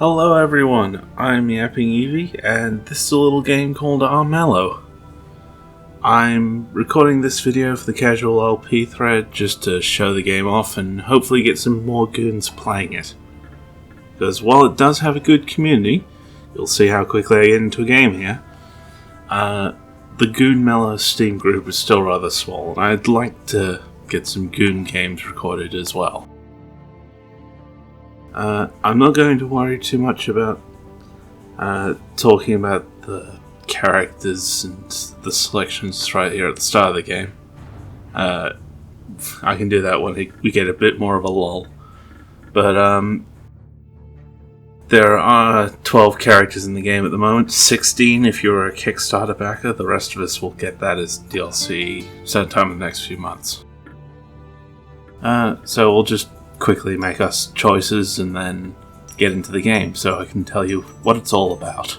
Hello everyone, I'm Yapping Eevee, and this is a little game called Armello. I'm recording this video for the casual LP thread just to show the game off and hopefully get some more goons playing it. Because while it does have a good community, you'll see how quickly I get into a game here, the Goon Mellow Steam group is still rather small, and I'd like to get some Goon games recorded as well. I'm not going to worry too much about talking about the characters and the selections right here at the start of the game. I can do that when we get a bit more of a lull. But there are 12 characters in the game at the moment, 16 if you're a Kickstarter backer. The rest of us will get that as DLC sometime in the next few months. So we'll just quickly make us choices and then get into the game so I can tell you what it's all about.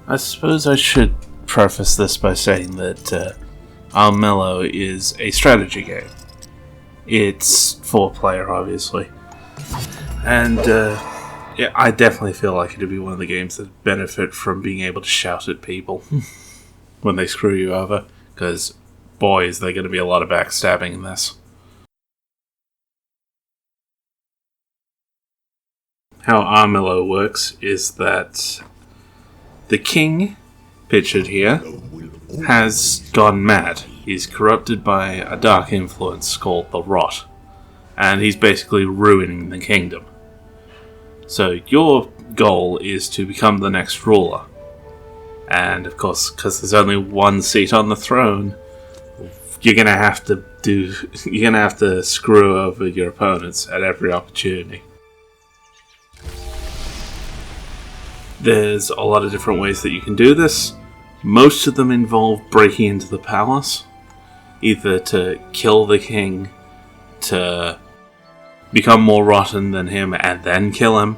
I suppose I should preface this by saying that Armello is a strategy game. It's 4-player, obviously, and yeah, I definitely feel like it'd be one of the games that benefit from being able to shout at people when they screw you over, because boy is there going to be a lot of backstabbing in this. How Armello works is that the king, pictured here, has gone mad. He's corrupted by a dark influence called the Rot, and he's basically ruining the kingdom. So your goal is to become the next ruler. And of course, because there's only one seat on the throne, you're gonna have to screw over your opponents at every opportunity. There's a lot of different ways that you can do this. Most of them involve breaking into the palace, either to kill the king, to become more rotten than him and then kill him.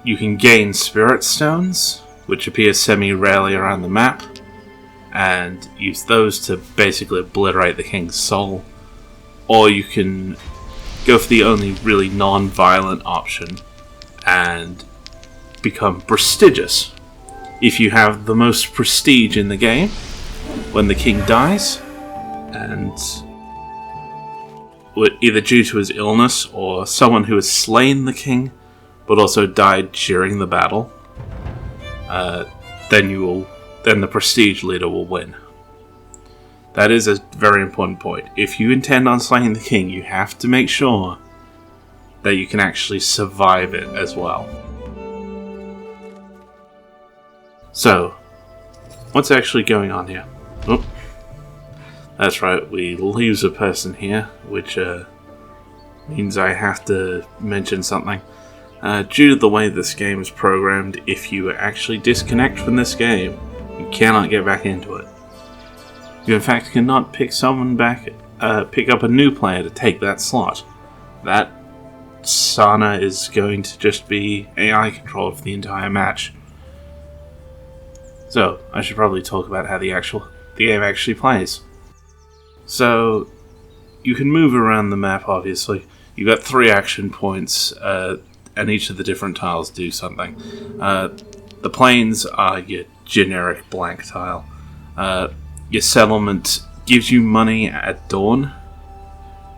You can gain spirit stones, which appear semi-rarely around the map, and use those to basically obliterate the king's soul. Or you can go for the only really non-violent option and become prestigious. If you have the most prestige in the game, when the king dies, and either due to his illness or someone who has slain the king but also died during the battle, then the prestige leader will win. That is a very important point. If you intend on slaying the king, you have to make sure that you can actually survive it as well. So, what's actually going on here? Oh. That's right, we lose a person here, which means I have to mention something. Due to the way this game is programmed, if you actually disconnect from this game, you cannot get back into it. You in fact cannot pick up a new player to take that slot. That Sana is going to just be AI controlled for the entire match. So, I should probably talk about how the game actually plays. So, you can move around the map, obviously. You've got 3 action points, and each of the different tiles do something. The plains are your generic blank tile. Your settlement gives you money at dawn.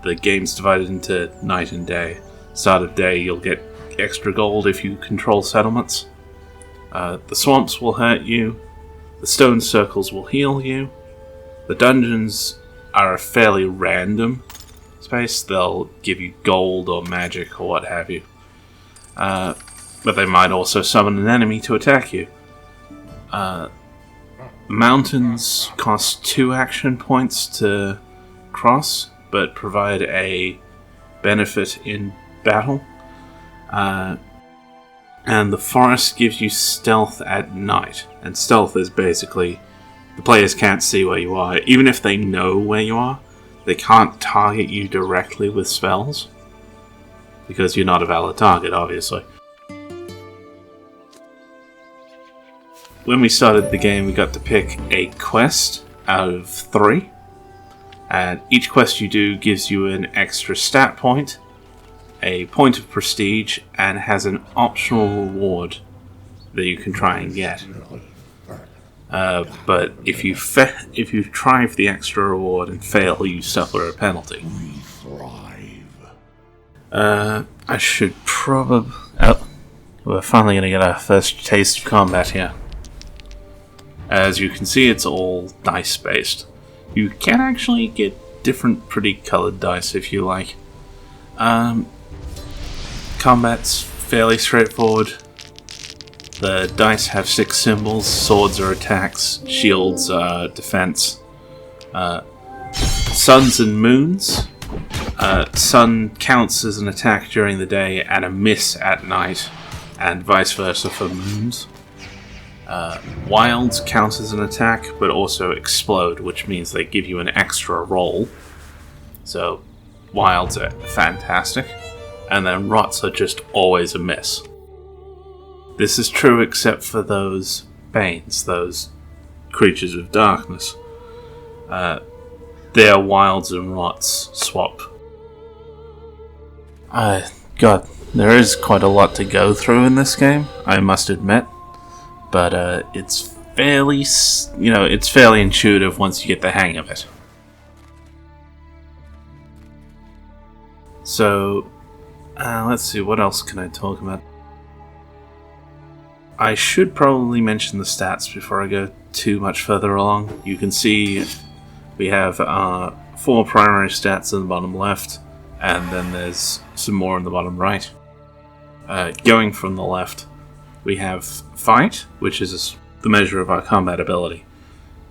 The game's divided into night and day. Start of day, you'll get extra gold if you control settlements. The swamps will hurt you. The stone circles will heal you. The dungeons are a fairly random space. They'll give you gold or magic or what have you. But they might also summon an enemy to attack you. Mountains cost 2 action points to cross, but provide a benefit in battle. And the forest gives you stealth at night. And stealth is basically, the players can't see where you are. Even if they know where you are, they can't target you directly with spells, because you're not a valid target, obviously. when we started the game, we got to pick a quest out of 3. And each quest you do gives you an extra stat point, a point of prestige, and has an optional reward that you can try and get. But if you try for the extra reward and fail, you suffer a penalty. I should probably... Oh, we're finally going to get our first taste of combat here. As you can see, it's all dice-based. You can actually get different pretty coloured dice if you like. Combat's fairly straightforward. The dice have 6 symbols. Swords are attacks, shields are defense. Suns and moons. Sun counts as an attack during the day and a miss at night, and vice versa for moons. Wilds count as an attack, but also explode, which means they give you an extra roll. So, wilds are fantastic. And then rots are just always a miss. This is true except for those banes, those creatures of darkness. Their wilds and rots swap. God, there is quite a lot to go through in this game, I must admit. But it's fairly, it's fairly intuitive once you get the hang of it. So, let's see, what else can I talk about? I should probably mention the stats before I go too much further along. You can see we have 4 primary stats in the bottom left, and then there's some more in the bottom right. Going from the left, we have Fight, which is the measure of our combat ability.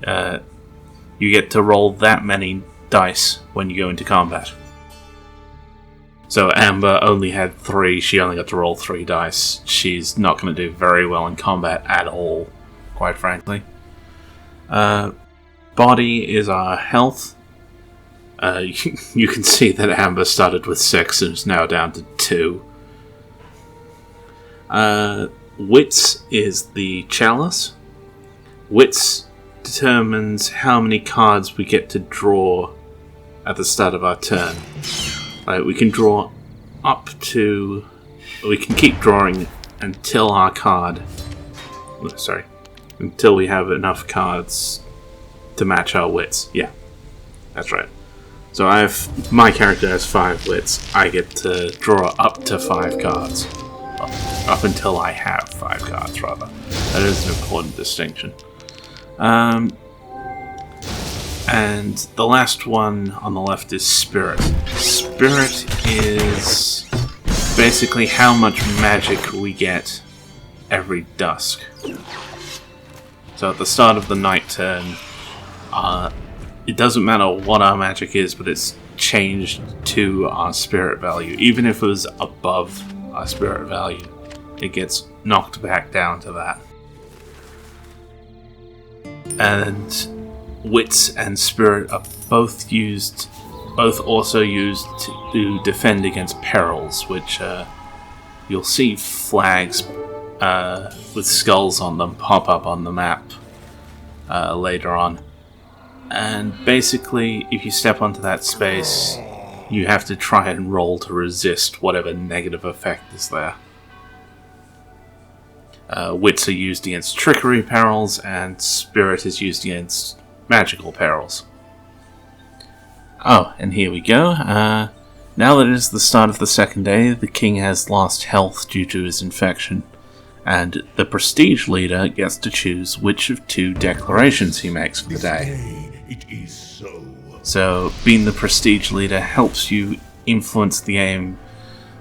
You get to roll that many dice when you go into combat. So Amber only had 3, she only got to roll 3 dice. She's not going to do very well in combat at all, quite frankly. Body is our health. You can see that Amber started with 6 and is now down to 2. Wits is the chalice. Wits determines how many cards we get to draw at the start of our turn. We can draw up to... We can keep drawing until our card... Sorry. Until we have enough cards to match our wits. Yeah, that's right. So my character has 5 wits. I get to draw up to 5 cards. Up until I have 5 cards, rather. That is an important distinction. And the last one on the left is Spirit. Spirit is basically how much magic we get every dusk. So at the start of the night turn, it doesn't matter what our magic is, but it's changed to our spirit value. Even if it was above our spirit value, it gets knocked back down to that. And wits and spirit are both also used to defend against perils, which you'll see flags with skulls on them pop up on the map later on. And basically, if you step onto that space, you have to try and roll to resist whatever negative effect is there. Wits are used against trickery perils, and spirit is used against magical perils. Oh, and here we go. Now that it is the start of the second day, the king has lost health due to his infection, and the prestige leader gets to choose which of 2 declarations he makes for the day. It is so. So, being the prestige leader helps you influence the game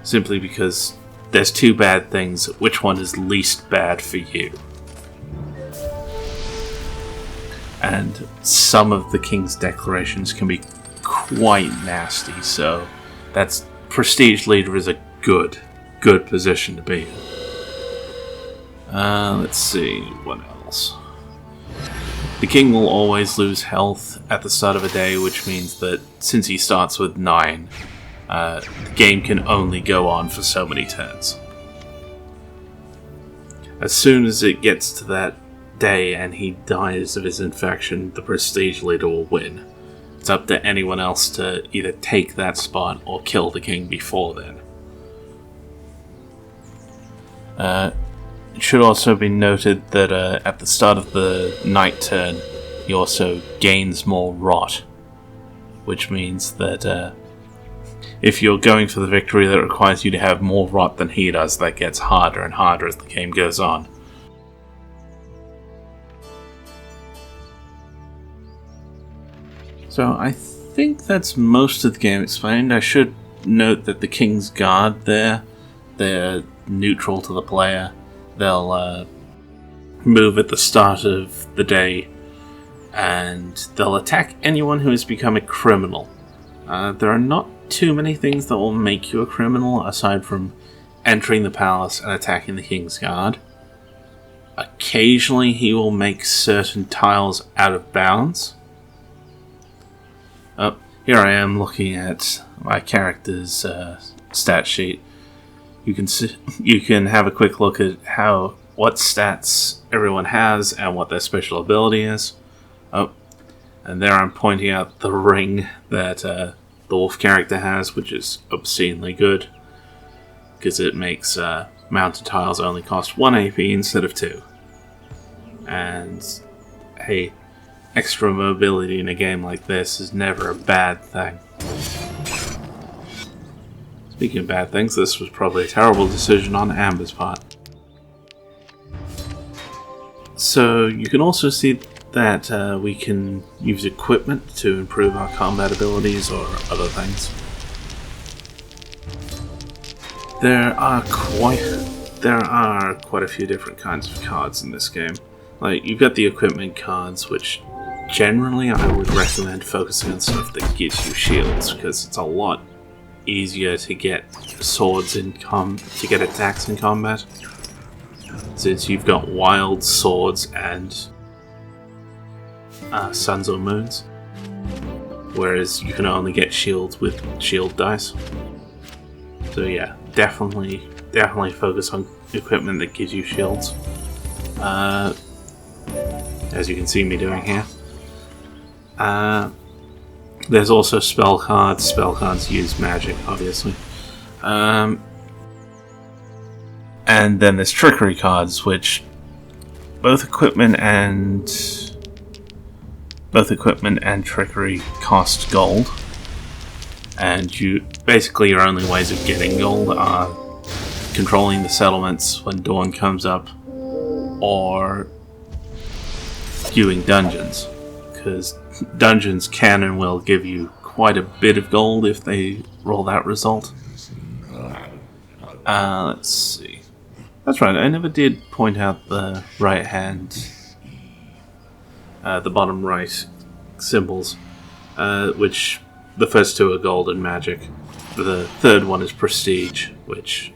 simply because there's 2 bad things. Which one is least bad for you? And some of the king's declarations can be quite nasty, so that's prestige leader is a good position to be in. Let's see, what else? The king will always lose health at the start of a day, which means that since he starts with 9, the game can only go on for so many turns. As soon as it gets to that day and he dies of his infection, the Prestige leader will win. It's up to anyone else to either take that spot or kill the king before then. It should also be noted that at the start of the night turn, he also gains more rot, which means that if you're going for the victory that requires you to have more rot than he does, that gets harder and harder as the game goes on. So I think that's most of the game explained. I should note that the King's Guard they're neutral to the player. They'll move at the start of the day, and they'll attack anyone who has become a criminal. There are not too many things that will make you a criminal, aside from entering the palace and attacking the King's Guard. Occasionally he will make certain tiles out of bounds. Here I am looking at my character's stat sheet. You can have a quick look at what stats everyone has and what their special ability is. And there I'm pointing out the ring that the wolf character has, which is obscenely good, because it makes mounted tiles only cost 1 AP instead of 2. And hey, extra mobility in a game like this is never a bad thing. Speaking of bad things, this was probably a terrible decision on Amber's part. So you can also see that we can use equipment to improve our combat abilities or other things. There are quite a few different kinds of cards in this game. Like, you've got the equipment cards, which generally I would recommend focusing on stuff that gives you shields, because it's a lot easier to get swords to get attacks in combat, since you've got wild swords and suns or moons, whereas you can only get shields with shield dice. So yeah, definitely focus on equipment that gives you shields, as you can see me doing here. There's also spell cards. Spell cards use magic, obviously. And then there's trickery cards, which both equipment and trickery cost gold. And your only ways of getting gold are controlling the settlements when dawn comes up, or doing dungeons, because dungeons can and will give you quite a bit of gold if they roll that result. Let's see. That's right, I never did point out the right hand, the bottom right symbols, which the first two are gold and magic. The third one is prestige, which,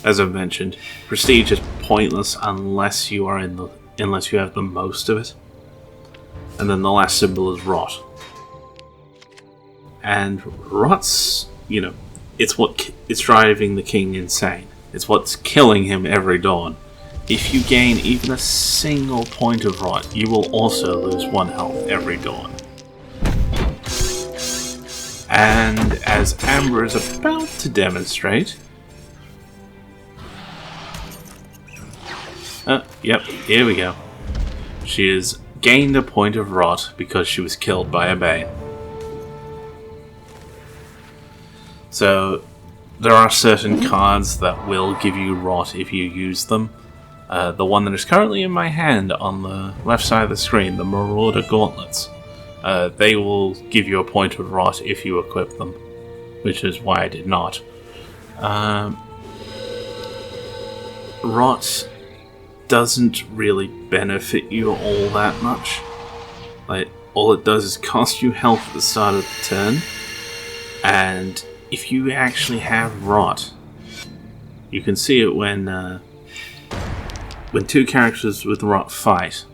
as I've mentioned, prestige is pointless unless you have the most of it. And then the last symbol is rot. And rot's, it's driving the king insane. It's what's killing him every dawn. If you gain even a single point of rot, you will also lose 1 health every dawn. And as Amber is about to demonstrate... Yep, here we go. She has gained a point of rot because she was killed by a Bane. So, there are certain cards that will give you rot if you use them. The one that is currently in my hand on the left side of the screen, the Marauder Gauntlets. They will give you a point of rot if you equip them, which is why I did not. Rot doesn't really benefit you all that much. Like, all it does is cost you health at the start of the turn, and if you actually have rot, you can see it when two characters with rot fight.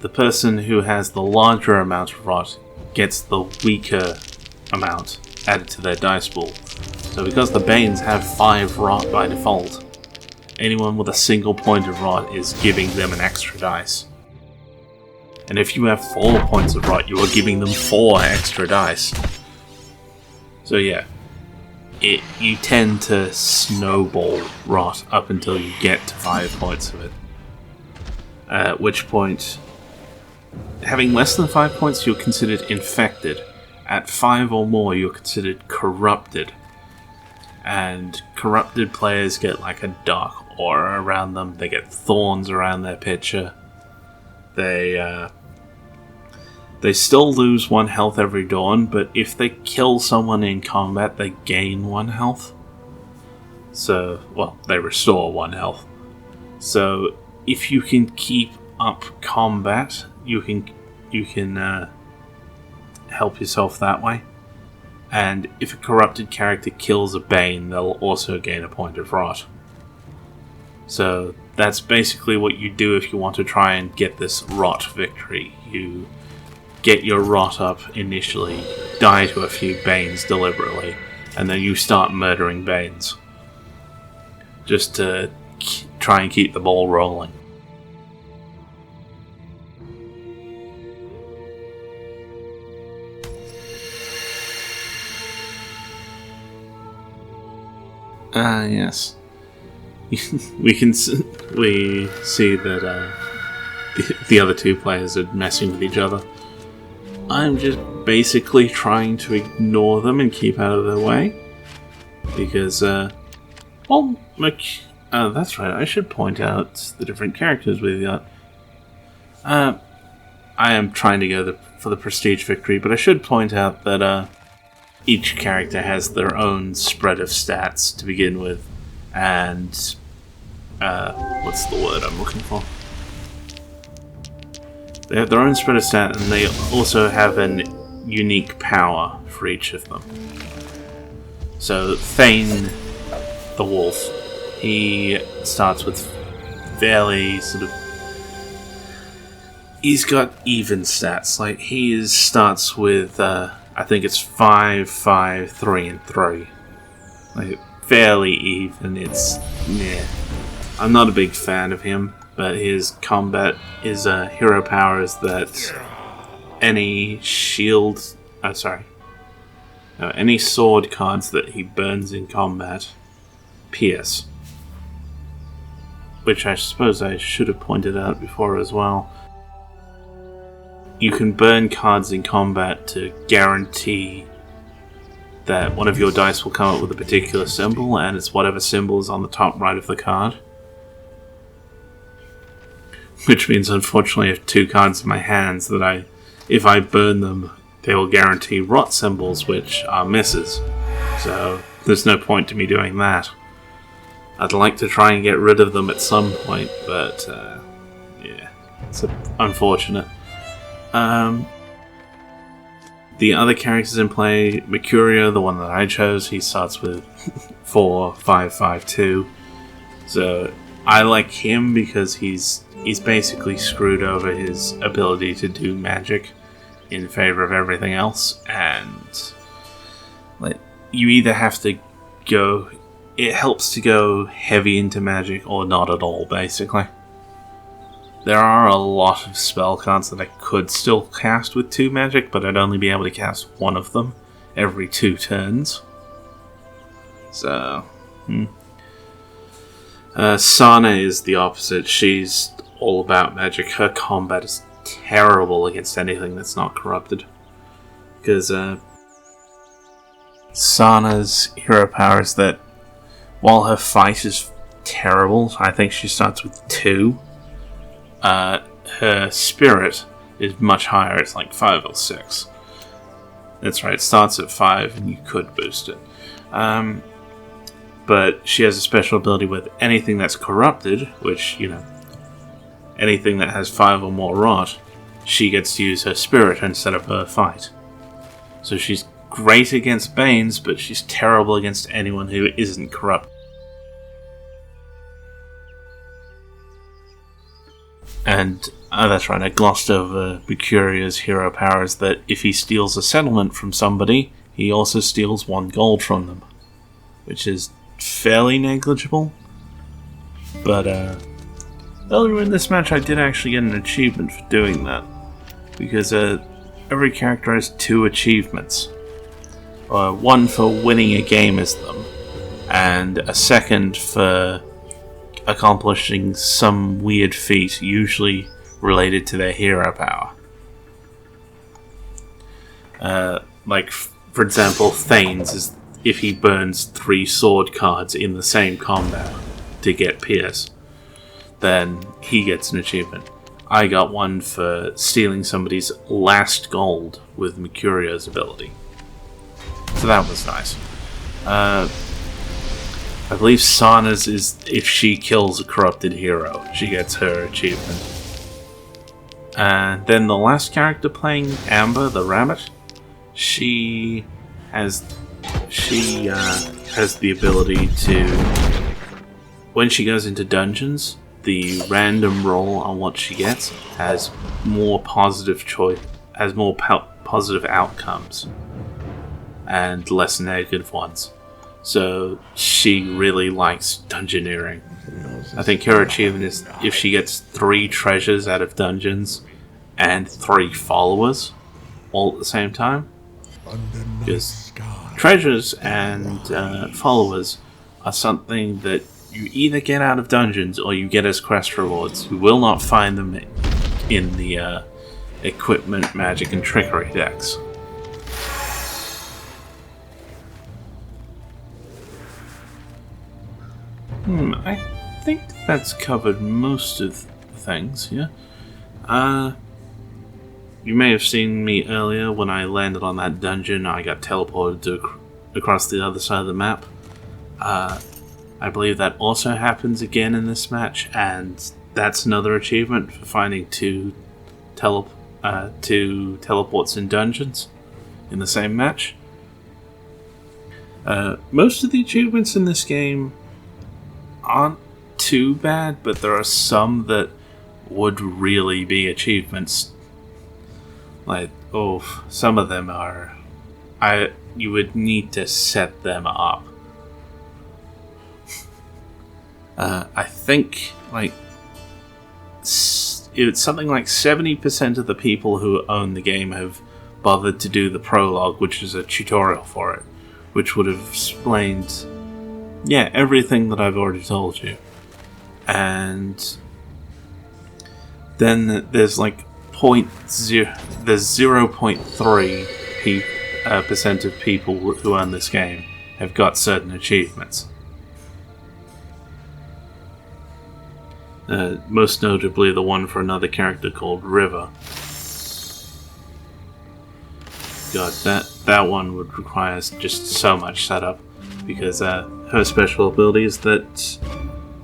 The person who has the larger amount of rot gets the weaker amount added to their dice pool. So because the Banes have 5 rot by default, anyone with a single point of rot is giving them an extra dice. And if you have 4 points of rot, you are giving them 4 extra dice. So yeah, you tend to snowball rot up until you get to 5 points of it. At which point, having less than 5 points, you're considered infected. At 5 or more, you're considered corrupted. And corrupted players get like a dark aura around them. They get thorns around their picture. They still lose 1 health every dawn, but if they kill someone in combat, they gain 1 health. So, well, they restore 1 health. So, if you can keep up combat, you can help yourself that way. And if a corrupted character kills a Bane, they'll also gain a point of rot. So, that's basically what you do if you want to try and get this rot victory. You get your rot up initially, die to a few Banes deliberately, and then you start murdering Banes. Just to try and keep the ball rolling. Yes. we see that the other 2 players are messing with each other. I'm just basically trying to ignore them and keep out of their way. Because, that's right, I should point out the different characters we've got. I am trying to go for the prestige victory, but I should point out that each character has their own spread of stats to begin with. And, what's the word I'm looking for? They have their own spread of stats, and they also have an unique power for each of them. So, Thane, the wolf, he starts with fairly sort of... He's got even stats. Like, he starts with, I think it's 5, 5, 3, and 3. Like, fairly even. It's... yeah. I'm not a big fan of him, but his combat, his hero power is that any shield... any sword cards that he burns in combat pierce. Which I suppose I should have pointed out before as well. You can burn cards in combat to guarantee that one of your dice will come up with a particular symbol, and it's whatever symbol is on the top right of the card. Which means, unfortunately, I have 2 cards in my hands that if I burn them, they will guarantee rot symbols, which are misses. So, there's no point to me doing that. I'd like to try and get rid of them at some point, but, yeah, it's unfortunate. The other characters in play, Mercurio, the one that I chose, he starts with 4, 5, 5, 2. So, I like him because he's basically screwed over his ability to do magic in favor of everything else, and you either have to go... It helps to go heavy into magic or not at all, basically. There are a lot of spell cards that I could still cast with 2 magic, but I'd only be able to cast 1 of them every 2 turns. So, Sana is the opposite. She's all about magic. Her combat is terrible against anything that's not corrupted. Because Sana's hero power is that while her fight is terrible, I think she starts with 2, her spirit is much higher. It's like 5 or 6. That's right, it starts at 5 and you could boost it. But she has a special ability with anything that's corrupted, which, anything that has 5 or more rot, she gets to use her spirit instead of her fight. So she's great against Banes, but she's terrible against anyone who isn't corrupt. And, that's right, I glossed over Mercurio's hero powers that if he steals a settlement from somebody, he also steals 1 gold from them. Which is fairly negligible. But earlier in this match I did actually get an achievement for doing that. Because every character has 2 achievements. One for winning a game as them, and a second for accomplishing some weird feat, usually related to their hero power. Like, for example, Thane's is if he burns 3 sword cards in the same combat to get Pierce, then he gets an achievement. I got one for stealing somebody's last gold with Mercurio's ability. So that was nice. I believe Sana's is if she kills a corrupted hero, she gets her achievement. And then the last character playing, Amber, the rabbit, she has the ability to, when she goes into dungeons, the random roll on what she gets has more positive positive outcomes and less negative ones. So she really likes dungeoneering. I think her achievement is if she gets 3 treasures out of dungeons and 3 followers all at the same time. Because treasures and followers are something that you either get out of dungeons or you get as quest rewards. You will not find them in the equipment, magic, and trickery decks. I think that's covered most of the things here. You may have seen me earlier when I landed on that dungeon. I got teleported across the other side of the map. I believe that also happens again in this match, and that's another achievement for finding 2 teleports in dungeons in the same match. Most of the achievements in this game aren't too bad, but there are some that would really be achievements. Like, some of them are... you would need to set them up. I think, it's something like 70% of the people who own the game have bothered to do the prologue, which is a tutorial for it, which would have explained, everything that I've already told you. And then there's 0.3% of people who own this game have got certain achievements. Most notably the one for another character called River. God, that one would require just so much setup, because her special ability is that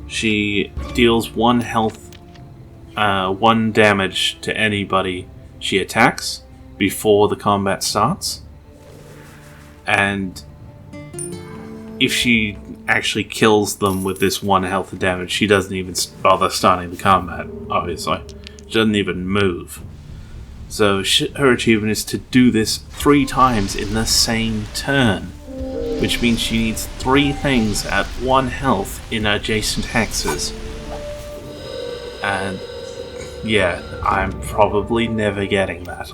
she deals 1 damage to anybody she attacks before the combat starts. And if she actually kills them with this 1 health of damage, she doesn't even bother starting the combat, obviously. She doesn't even move. So her achievement is to do this 3 times in the same turn, which means she needs 3 things at 1 health in adjacent hexes. And I'm probably never getting that.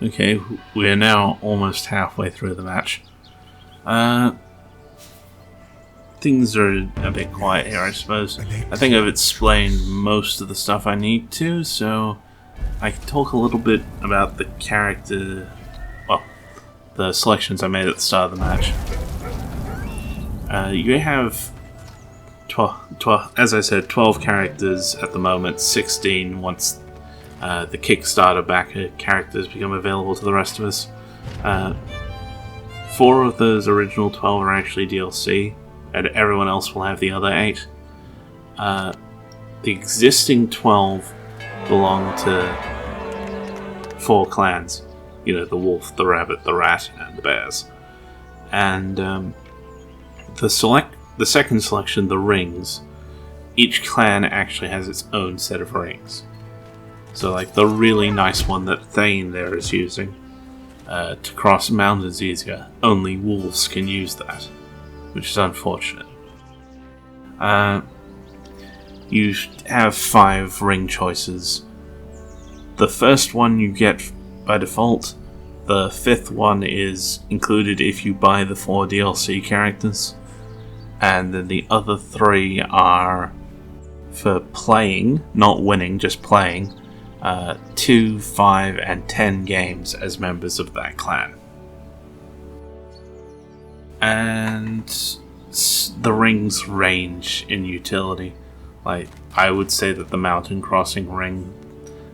Okay, we're now almost halfway through the match. Things are a bit quiet here, I suppose. I think I've explained most of the stuff I need to, so I can talk a little bit about the character... the selections I made at the start of the match. You have, as I said, 12 characters at the moment, 16 once the Kickstarter backer characters become available to the rest of us. 4 of those original 12 are actually DLC, and everyone else will have the other 8. The existing 12 belong to 4 clans. The wolf, the rabbit, the rat, and the bears. And the second selection, the rings, each clan actually has its own set of rings. So the really nice one that Thane there is using to cross mountains easier. Only wolves can use that, which is unfortunate. You have 5 ring choices. The first one you get by default. The 5th one is included if you buy the 4 DLC characters. And then the other 3 are for playing, not winning, just playing, 2, 5, and 10 games as members of that clan. And the rings range in utility. Like, I would say that the mountain crossing ring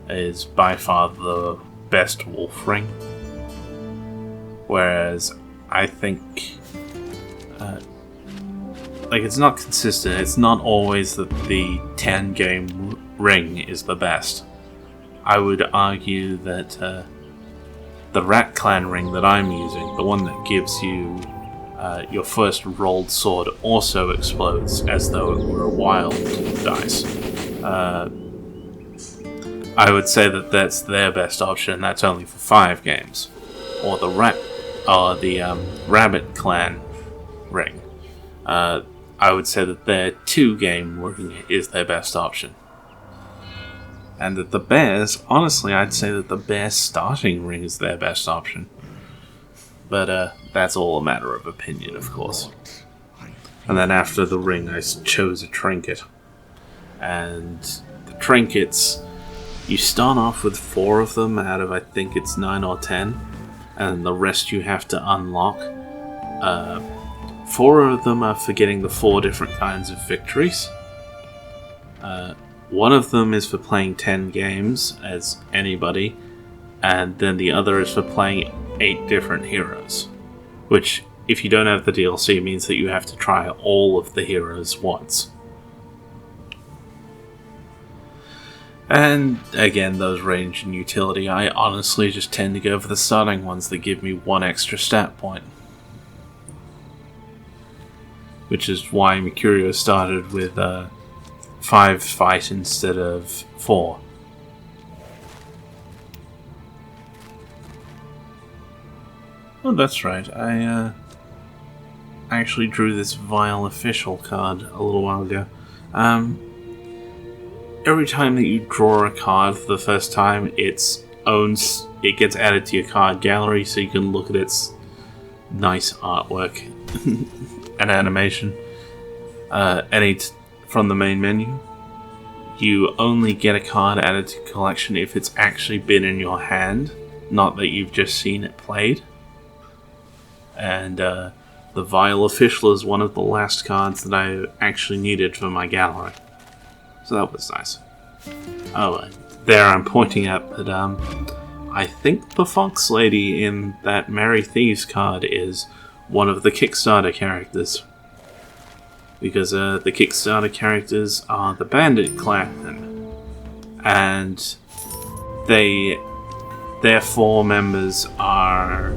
is by far the best wolf ring. Whereas I think it's not consistent. It's not always that the 10 game ring is the best. I would argue that the Rat Clan ring that I'm using, the one that gives you your first rolled sword, also explodes as though it were a wild dice. I would say that that's their best option. That's only for 5 games. Or the Rabbit Clan ring. I would say that their 2 game ring is their best option. And that the Bears, honestly, I'd say that the Bear starting ring is their best option. But that's all a matter of opinion, of course. And then after the ring, I chose a trinket. And the trinkets, you start off with 4 of them out of, I think it's 9 or 10. And the rest you have to unlock. 4 of them are for getting the 4 different kinds of victories. 1 of them is for playing 10 games as anybody, and then the other is for playing 8 different heroes. Which, if you don't have the DLC, means that you have to try all of the heroes once. And again, those range in utility. I honestly just tend to go for the starting ones that give me 1 extra stat point. Which is why Mercurio started with 5 fight instead of 4. Oh, that's right. I actually drew this Vile Official card a little while ago. Every time that you draw a card for the first time, it gets added to your card gallery, so you can look at its nice artwork and animation. From the main menu. You only get a card added to collection if it's actually been in your hand, not that you've just seen it played. And the Vile Official is one of the last cards that I actually needed for my gallery. So that was nice. Oh, there I'm pointing at that I think the Fox Lady in that Merry Thieves card is one of the Kickstarter characters. Because the Kickstarter characters are the Bandit Clan. And their 4 members are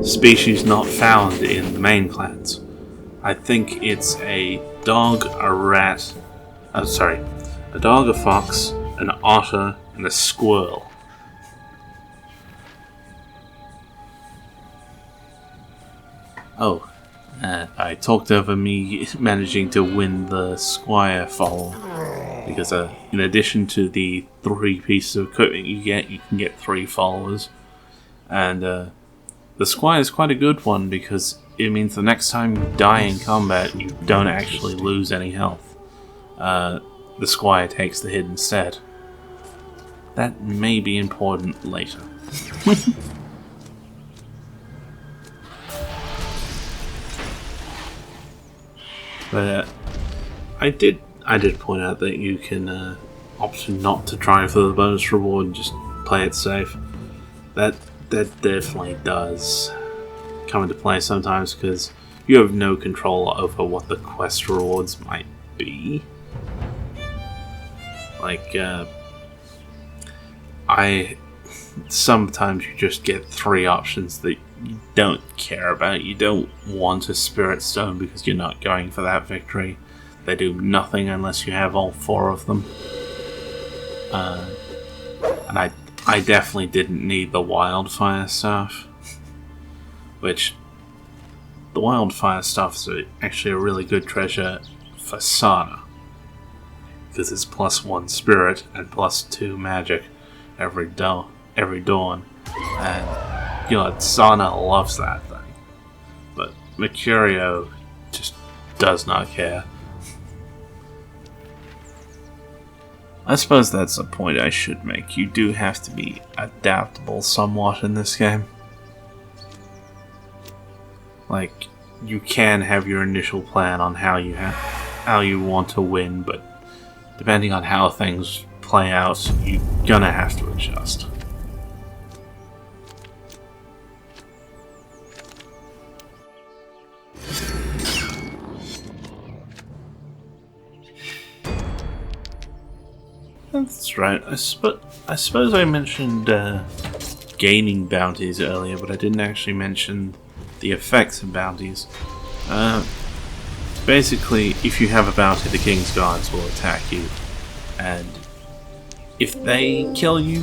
species not found in the main clans. I think it's a dog, a rat, a dog, a fox, an otter, and a squirrel. Oh, I talked over me managing to win the Squire follow. Because in addition to the 3 pieces of equipment you can get 3 followers. And the Squire is quite a good one because it means the next time you die in combat, you don't actually lose any health. The Squire takes the hit instead. That may be important later. But I did point out that you can opt not to try for the bonus reward and just play it safe. That definitely does come into play sometimes because you have no control over what the quest rewards might be. Like, sometimes you just get 3 options that you don't care about. You don't want a Spirit Stone because you're not going for that victory. They do nothing unless you have all 4 of them. And I definitely didn't need the wildfire stuff, which the wildfire stuff is actually a really good treasure for Sana, because it's +1 spirit and +2 magic every dawn, and God, Sana loves that thing. But Mercurio just does not care. I suppose that's a point I should make. You do have to be adaptable somewhat in this game. Like, you can have your initial plan on how you want to win, but depending on how things play out, you're gonna have to adjust. That's right. I suppose I mentioned gaining bounties earlier, but I didn't actually mention the effects of bounties. Basically, if you have a bounty, the King's Guards will attack you, and if they kill you,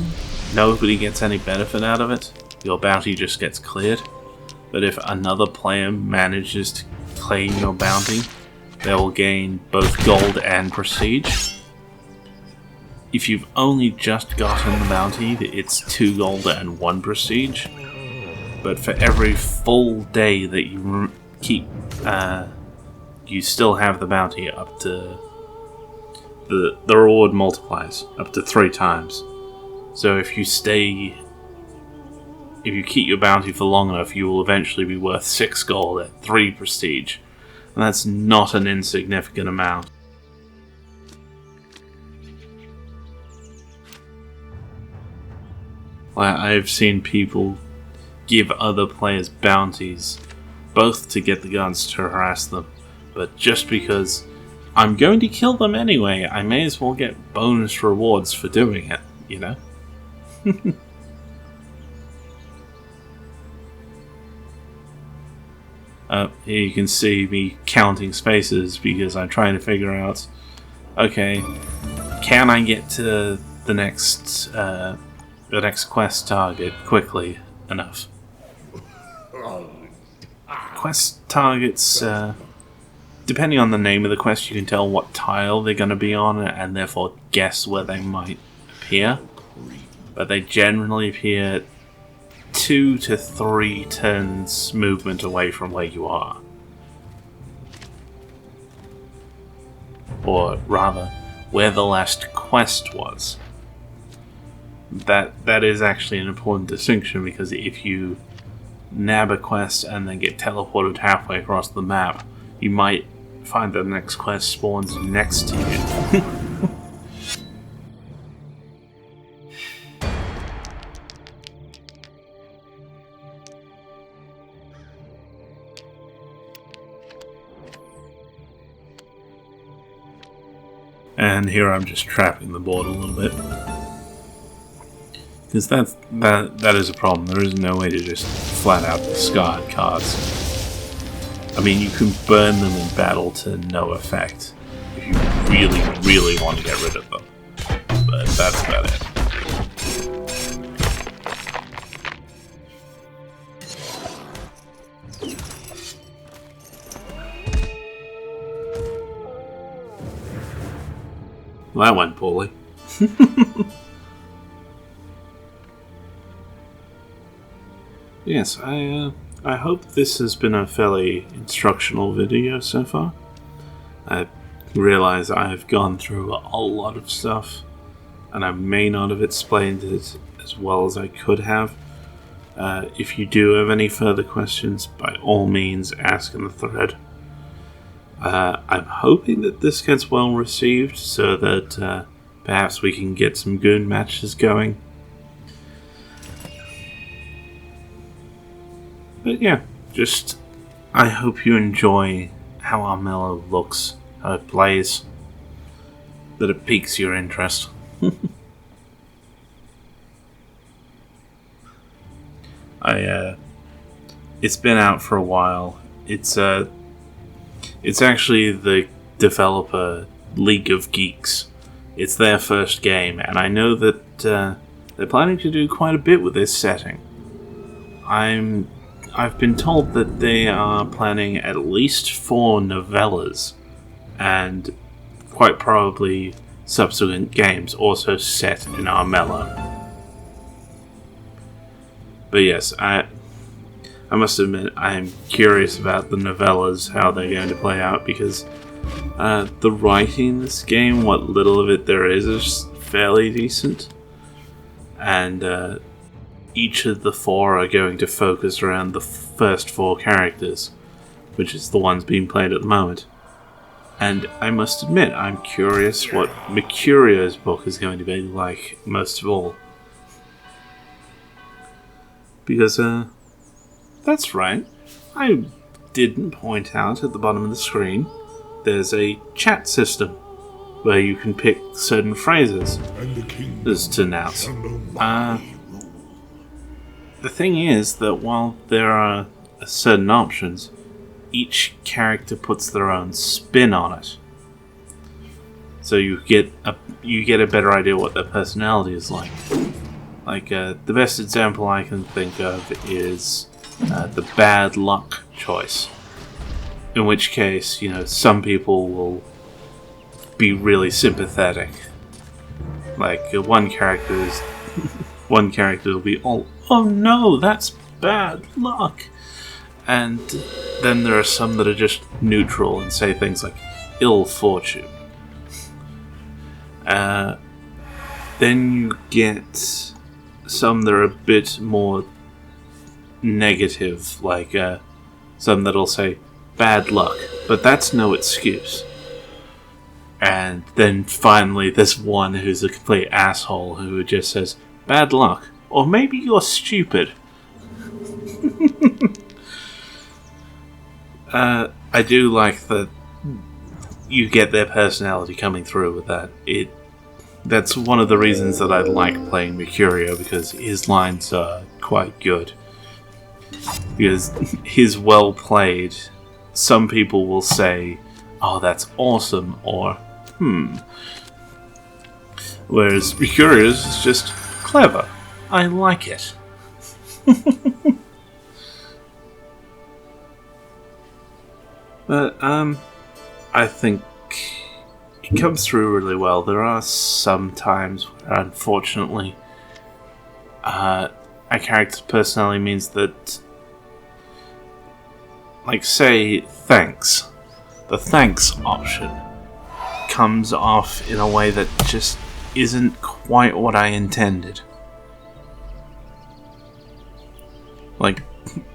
nobody gets any benefit out of it. Your bounty just gets cleared. But if another player manages to claim your bounty, they will gain both gold and prestige. If you've only just gotten the bounty, it's 2 gold and 1 prestige. But for every full day that you keep, you still have the bounty up to... The reward multiplies up to 3 times. So if you keep your bounty for long enough, you will eventually be worth 6 gold at 3 prestige. And that's not an insignificant amount. I've seen people give other players bounties, both to get the guards to harass them, but just because I'm going to kill them anyway, I may as well get bonus rewards for doing it, you know? Here you can see me counting spaces because I'm trying to figure out, okay, can I get to the next quest target quickly enough? Quest targets, depending on the name of the quest, you can tell what tile they're going to be on and therefore guess where they might appear. But they generally appear 2 to 3 turns movement away from where you are. Or rather, where the last quest was. That is actually an important distinction, because if you nab a quest and then get teleported halfway across the map, you might find that the next quest spawns next to you. And here I'm just trapping the board a little bit. Because that is a problem. There is no way to just flat out discard cards. I mean, you can burn them in battle to no effect if you really, really want to get rid of them. But that's about it. Well, that went poorly. Yes, I hope this has been a fairly instructional video so far. I realize I have gone through a lot of stuff, and I may not have explained it as well as I could have. If you do have any further questions, by all means ask in the thread. I'm hoping that this gets well received, so that perhaps we can get some good matches going. But yeah, just I hope you enjoy how Armello looks, how it plays, that it piques your interest. It's been out for a while. It's actually the developer League of Geeks. It's their first game, and I know that they're planning to do quite a bit with this setting. I've been told that they are planning at least 4 novellas, and quite probably subsequent games also set in Armello. But yes, I must admit I'm curious about the novellas, how they're going to play out, because the writing in this game, what little of it there is fairly decent. And each of the 4 are going to focus around the first 4 characters, which is the ones being played at the moment. And I must admit, I'm curious what Mercurio's book is going to be like, most of all. Because, that's right, I didn't point out at the bottom of the screen, there's a chat system where you can pick certain phrases as to announce. The thing is that while there are certain options, each character puts their own spin on it. So you get a better idea what their personality is like. Like, the best example I can think of is the bad luck choice. In which case, some people will be really sympathetic. Like, one character will be all, "Oh no, that's bad luck." And then there are some that are just neutral and say things like ill fortune. Then you get some that are a bit more negative, like some that'll say bad luck, but that's no excuse. And then finally there's one who's a complete asshole who just says bad luck, or maybe you're stupid. I do like that you get their personality coming through with that. That's one of the reasons that I like playing Mercurio, because his lines are quite good. Because he's well played. Some people will say, "Oh, that's awesome," or Whereas Mercurio's is just clever. I like it. But, I think it comes through really well. There are some times where, unfortunately, a character's personality means that, like, say, thanks. The thanks option comes off in a way that just isn't quite what I intended. Like,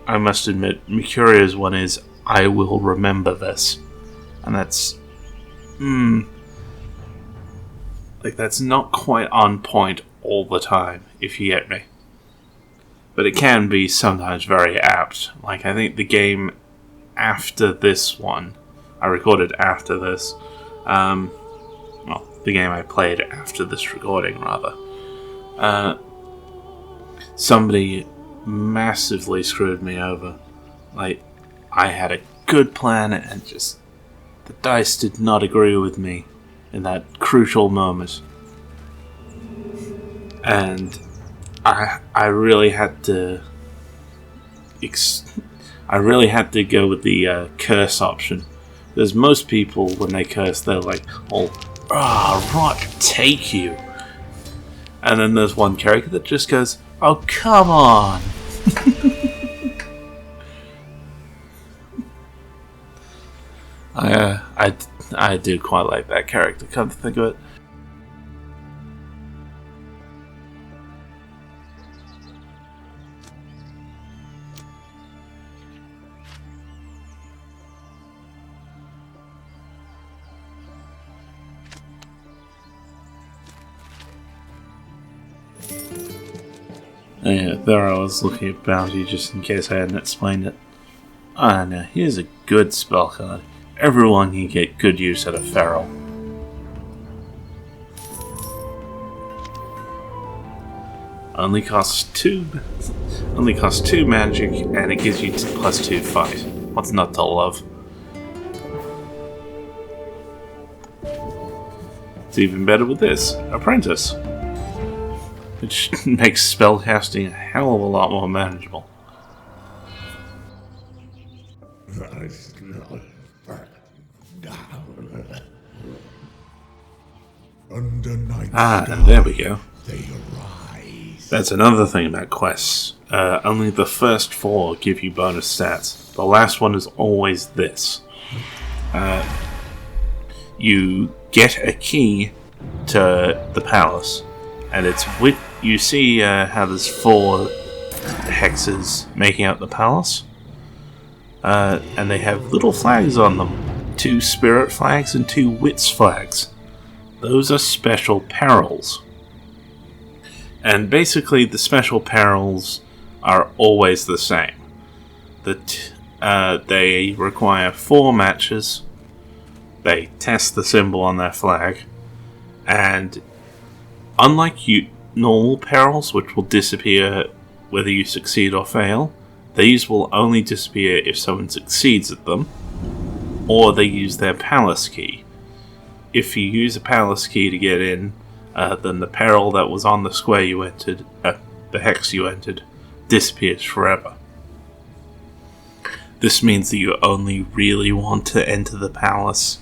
I must admit, Mercurio's one is, "I will remember this." And that's... like, that's not quite on point all the time, if you get me. But it can be sometimes very apt. Like, I think the game after this one, I recorded after this, well, the game I played after this recording, rather, somebody massively screwed me over. Like, I had a good plan and just the dice did not agree with me in that crucial moment. And I really had to go with the curse option. Because most people, when they curse, they're like, "Oh, right, take you." And then there's one character that just goes, "Oh, come on." I do quite like that character, come to think of it. Yeah, there I was looking at bounty just in case I hadn't explained it. Ah, now here's a good spell card. Everyone can get good use out of Feral. Only costs two magic, and it gives you +2 fight. What's not to love? It's even better with this, Apprentice. which makes spellcasting a hell of a lot more manageable. And there we go. That's another thing about quests. Only the first 4 give you bonus stats. The last one is always this. You get a key to the palace, and it's with you see how there's 4 hexes making up the palace, and they have little flags on them, 2 spirit flags and 2 wits flags. Those are special perils, and basically the special perils are always the same. They require 4 matches. They test the symbol on their flag, and unlike normal perils, which will disappear whether you succeed or fail, these will only disappear if someone succeeds at them, or they use their palace key. If you use a palace key to get in, then the peril that was on the square you entered, the hex you entered, disappears forever. This means that you only really want to enter the palace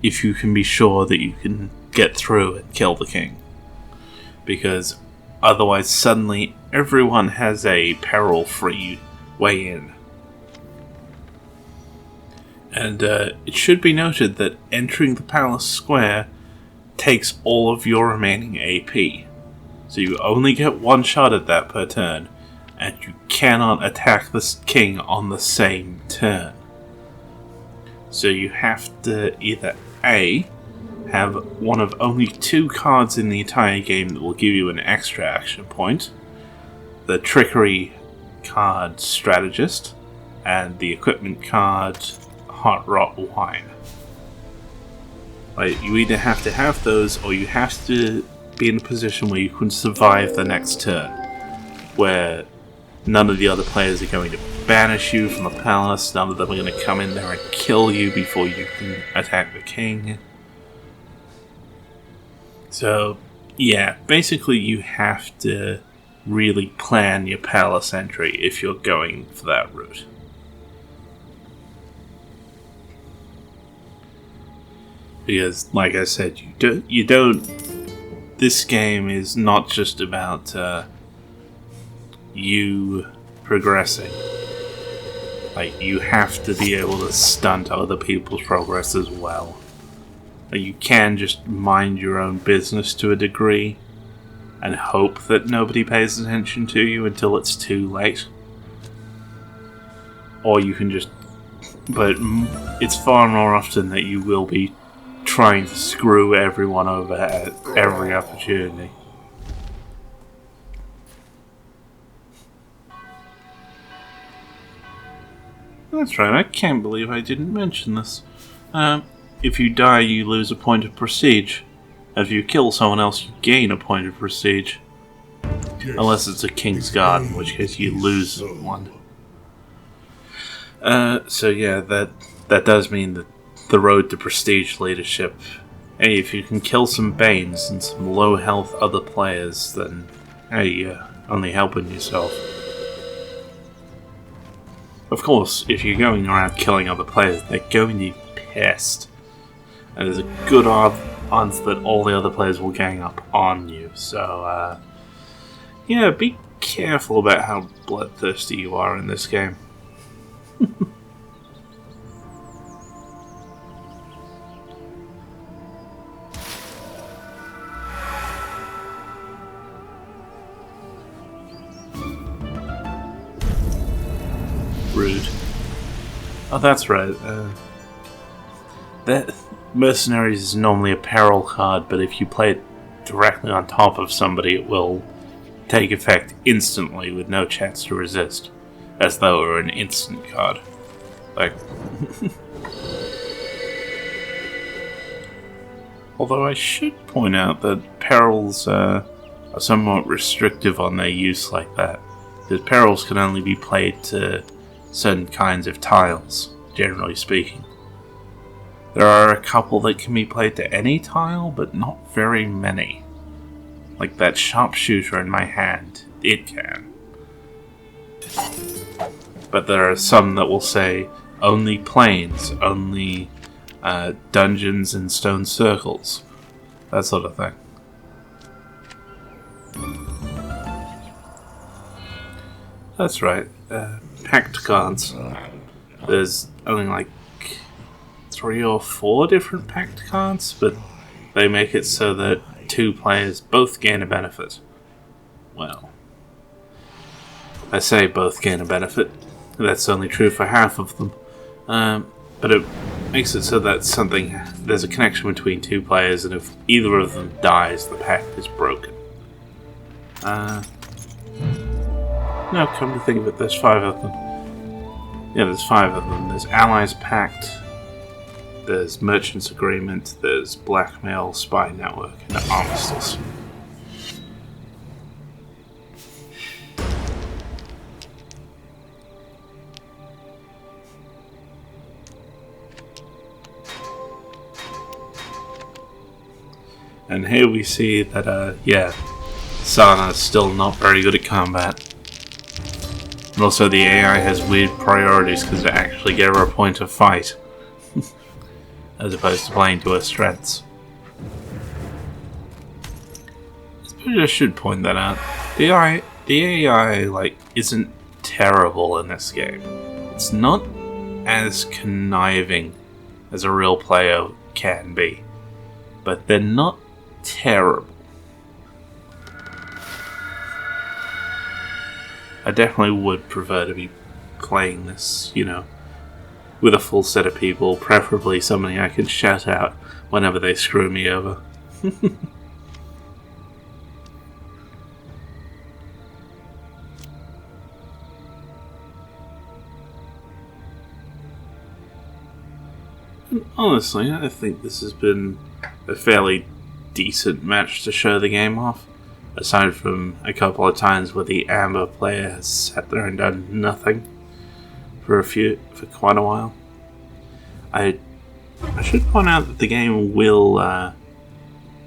if you can be sure that you can get through and kill the king. Because otherwise suddenly everyone has a peril-free way in. And it should be noted that entering the palace square takes all of your remaining AP. So you only get 1 shot at that per turn, and you cannot attack the king on the same turn. So you have to either A, have one of only 2 cards in the entire game that will give you an extra action point, the Trickery card Strategist, and the Equipment card Hot Rot Wine. Like, you either have to have those, or you have to be in a position where you can survive the next turn, where none of the other players are going to banish you from the palace, none of them are going to come in there and kill you before you can attack the king. So, yeah, basically you have to really plan your palace entry if you're going for that route. Because, like I said, you don't. This game is not just about you progressing. Like, you have to be able to stunt other people's progress as well. Like, you can just mind your own business to a degree and hope that nobody pays attention to you until it's too late. Or you can just. But it's far more often that you will be trying to screw everyone over at every opportunity. That's right, I can't believe I didn't mention this. If you die, you lose a point of prestige. If you kill someone else, you gain a point of prestige. Unless it's a King's Guard, in which case you lose 1. So yeah, that does mean that the road to prestige leadership. Hey, if you can kill some Banes and some low health other players, then hey, you're only helping yourself. Of course, if you're going around killing other players, they're going to be pissed. And there's a good odds that all the other players will gang up on you. So, yeah, be careful about how bloodthirsty you are in this game. Rude. Oh, that's right. That Mercenaries is normally a peril card, but if you play it directly on top of somebody, it will take effect instantly with no chance to resist, as though it were an instant card. Like, although I should point out that perils are somewhat restrictive on their use like that, because perils can only be played to certain kinds of tiles, generally speaking. There are a couple that can be played to any tile, but not very many. Like that sharpshooter in my hand, it can. But there are some that will say only planes, only dungeons and stone circles, that sort of thing. That's right, packed cards. There's only like 3 or 4 different packed cards, but they make it so that 2 players both gain a benefit. Well, I say both gain a benefit. That's only true for half of them. But it makes it so that there's a connection between 2 players, and if either of them dies, the pact is broken. No, come to think of it, there's 5 of them. Yeah, there's 5 of them. There's Allies Pact, there's Merchants Agreement, there's Blackmail, Spy Network, and Armistice. And here we see that, Sana's still not very good at combat. And also the AI has weird priorities because they actually give her a point of fight. As opposed to playing to her strengths. I suppose I should point that out. The AI, isn't terrible in this game. It's not as conniving as a real player can be. But they're not terrible. I definitely would prefer to be playing this, with a full set of people, preferably somebody I can shout out whenever they screw me over. And honestly, I think this has been a fairly decent match to show the game off. Aside from a couple of times where the Amber player has sat there and done nothing for quite a while. I should point out that the game will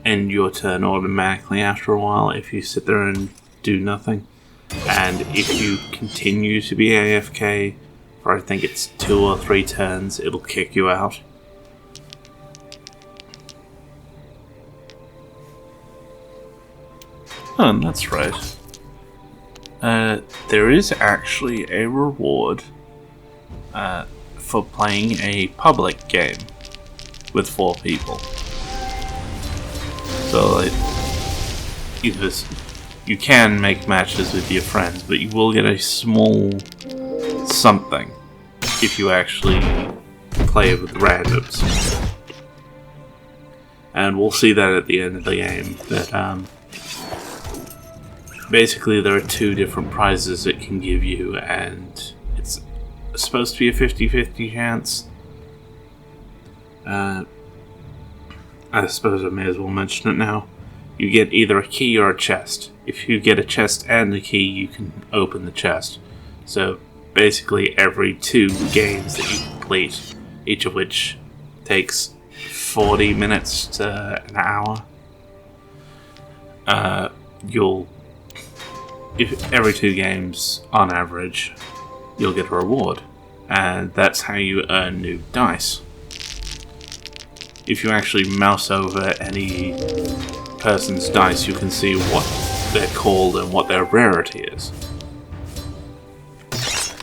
end your turn automatically after a while if you sit there and do nothing. And if you continue to be AFK for I think it's 2 or 3 turns, it'll kick you out. Oh, that's right. There is actually a reward for playing a public game with 4 people. So, you can make matches with your friends, but you will get a small something if you actually play with randoms. And we'll see that at the end of the game, that basically there are 2 different prizes it can give you, and it's supposed to be a 50-50 chance. I suppose I may as well mention it now. You get either a key or a chest. If you get a chest and a key, you can open the chest. So basically every 2 games that you complete, each of which takes 40 minutes to an hour, if every 2 games on average, you'll get a reward. And that's how you earn new dice. If you actually mouse over any person's dice, you can see what they're called and what their rarity is.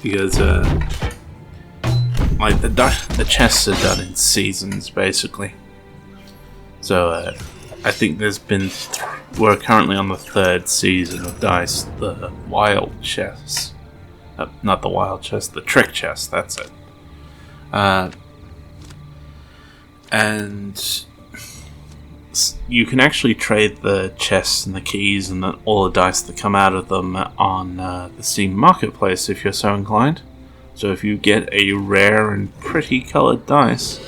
Because, the chests are done in seasons, basically. So, I think we're currently on the 3rd season of dice, the wild chests. Not the wild chest, the trick chest, that's it. And you can actually trade the chests and the keys and all the dice that come out of them on the Steam Marketplace if you're so inclined. So if you get a rare and pretty coloured dice,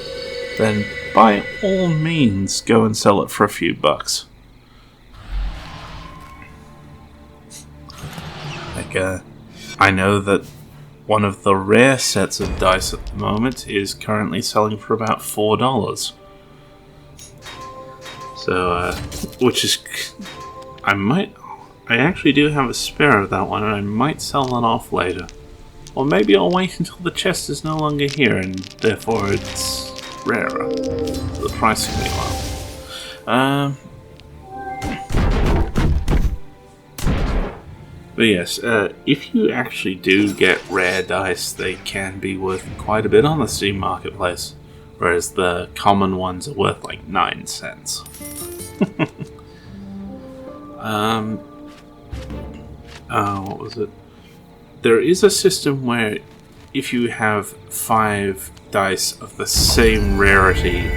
then by all means go and sell it for a few bucks. I know that one of the rare sets of dice at the moment is currently selling for about $4. So, which is I actually do have a spare of that one, and I might sell that off later. Or maybe I'll wait until the chest is no longer here, and therefore it's rarer. So the price can be low. But yes, if you actually do get rare dice, they can be worth quite a bit on the Steam Marketplace. Whereas the common ones are worth like 9 cents. What was it? There is a system where if you have 5 dice of the same rarity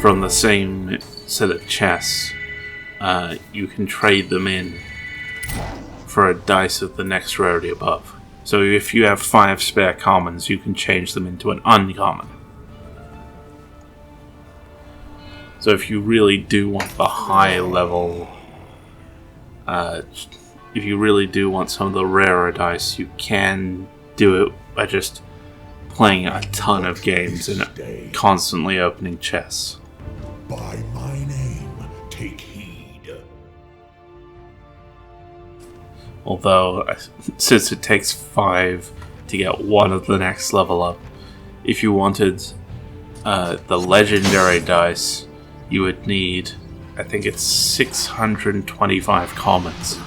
from the same set of chests, you can trade them in for a dice of the next rarity above. So if you have 5 spare commons, you can change them into an uncommon. So if you really do want the high level, if you really do want some of the rarer dice, you can do it by just playing a ton of games and constantly opening chests. By my name, take heed. Although, since it takes 5 to get one of the next level up, if you wanted the legendary dice, you would need, I think it's 625 commons.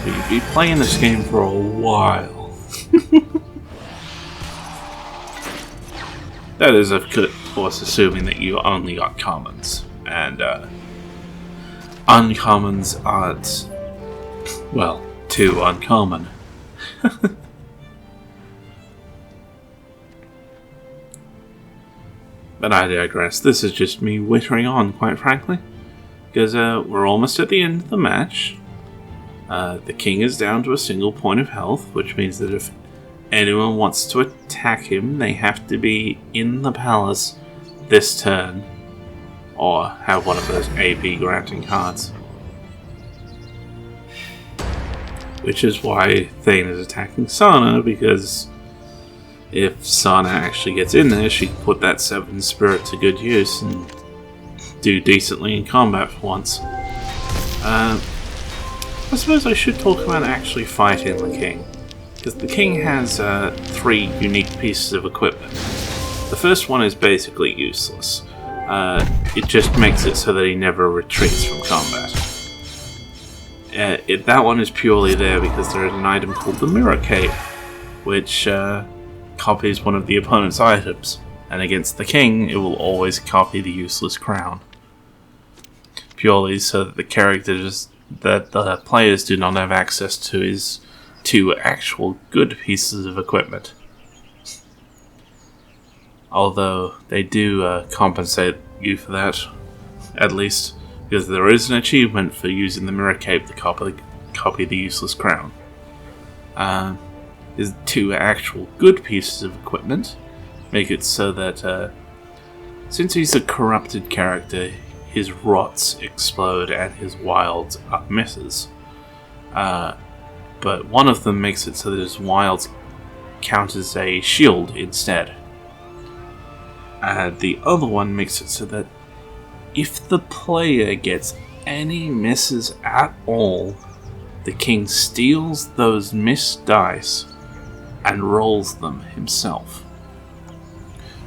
You'd be playing this game for a while. That is, of course, assuming that you only got commons. And uncommons aren't, well, too uncommon. But I digress. This is just me wittering on, quite frankly. Because we're almost at the end of the match. The king is down to a single point of health, which means that if anyone wants to attack him, they have to be in the palace this turn, or have one of those AP granting cards. Which is why Thane is attacking Sana, because if Sana actually gets in there, she can put that 7 spirit to good use and do decently in combat for once. I suppose I should talk about actually fighting the king, because the king has 3 unique pieces of equipment. The first one is basically useless. It just makes it so that he never retreats from combat. That one is purely there because there is an item called the Mirror Cape, which copies one of the opponent's items, and against the king, it will always copy the useless crown. Purely so that the players do not have access to his 2 actual good pieces of equipment. Although they do compensate you for that, at least, because there is an achievement for using the Mirror Cape to copy the useless crown. His 2 actual good pieces of equipment make it so that since he's a corrupted character, his rots explode and his wilds are misses. But one of them makes it so that his wilds count as a shield instead. The other one makes it so that if the player gets any misses at all, the king steals those missed dice and rolls them himself.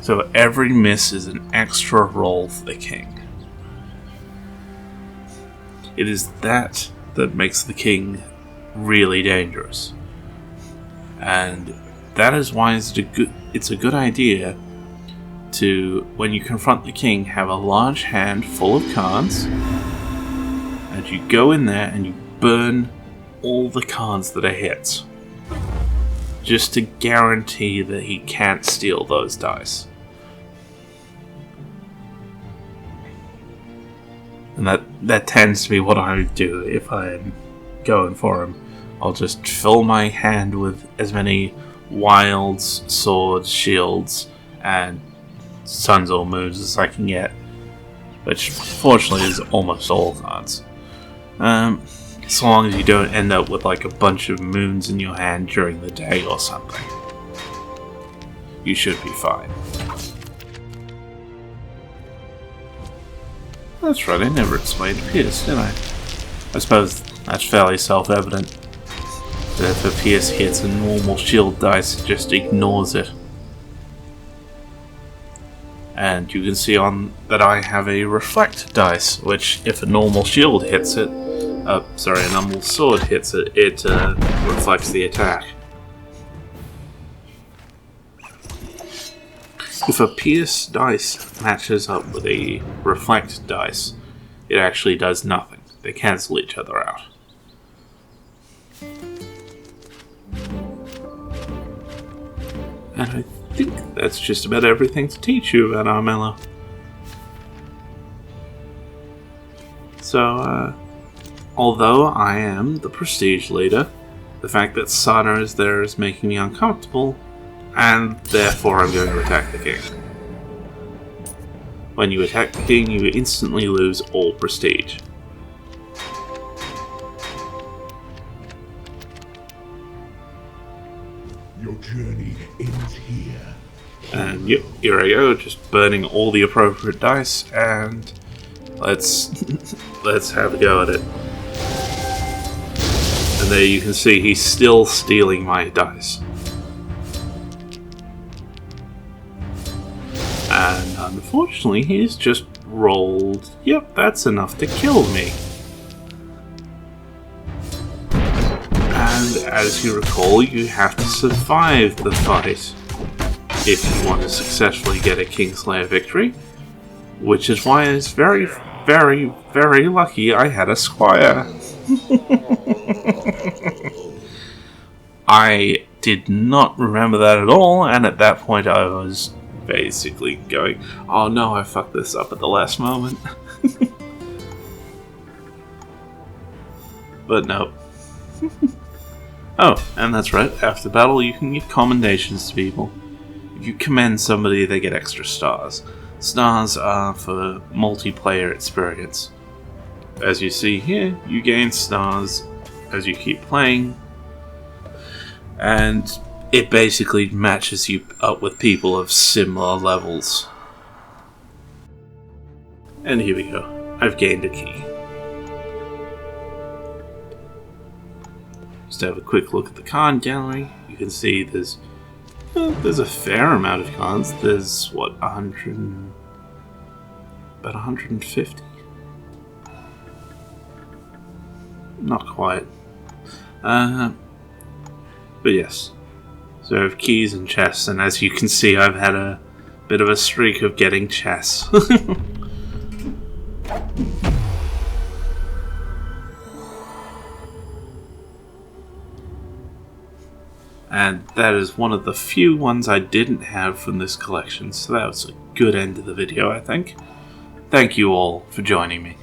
So every miss is an extra roll for the king. It is that makes the king really dangerous. And that is why it's a good idea to, when you confront the king, have a large hand full of cards, and you go in there and you burn all the cards that are hits, just to guarantee that he can't steal those dice. And that tends to be what I would do if I'm going for him. I'll just fill my hand with as many wilds, swords, shields, and suns or moons as I can get, which fortunately is almost all cards. So long as you don't end up with like a bunch of moons in your hand during the day or something, you should be fine. That's right, I never explained Pierce, did I? I suppose that's fairly self-evident. That if a Pierce hits a normal shield dice, it just ignores it. And you can see on that I have a reflect dice, which if a normal shield hits it, a normal sword hits it, it reflects the attack. If a Pierce dice matches up with a reflect dice, it actually does nothing. They cancel each other out. And I think that's just about everything to teach you about Armello. So, although I am the prestige leader, the fact that Sana is there is making me uncomfortable, and therefore I'm going to attack the king. When you attack the king, you instantly lose all prestige. Your journey ends here. And yep, here I go, just burning all the appropriate dice, and let's have a go at it. And there you can see he's still stealing my dice. And unfortunately, he's just rolled. Yep, that's enough to kill me. And as you recall, you have to survive the fight if you want to successfully get a Kingslayer victory. Which is why it's very, very, very lucky I had a squire. I did not remember that at all, and at that point I was basically going, oh no, I fucked this up at the last moment. But no. Oh, and that's right, after battle you can give commendations to people. If you commend somebody, they get extra stars. Stars are for multiplayer experience. As you see here, you gain stars as you keep playing, and it basically matches you up with people of similar levels. And here we go. I've gained a key. Just have a quick look at the card gallery. You can see there's a fair amount of cards. There's, what, 100... about 150? Not quite. But yes. So I have keys and chests, and as you can see, I've had a bit of a streak of getting chests. And that is one of the few ones I didn't have from this collection, so that was a good end to the video, I think. Thank you all for joining me.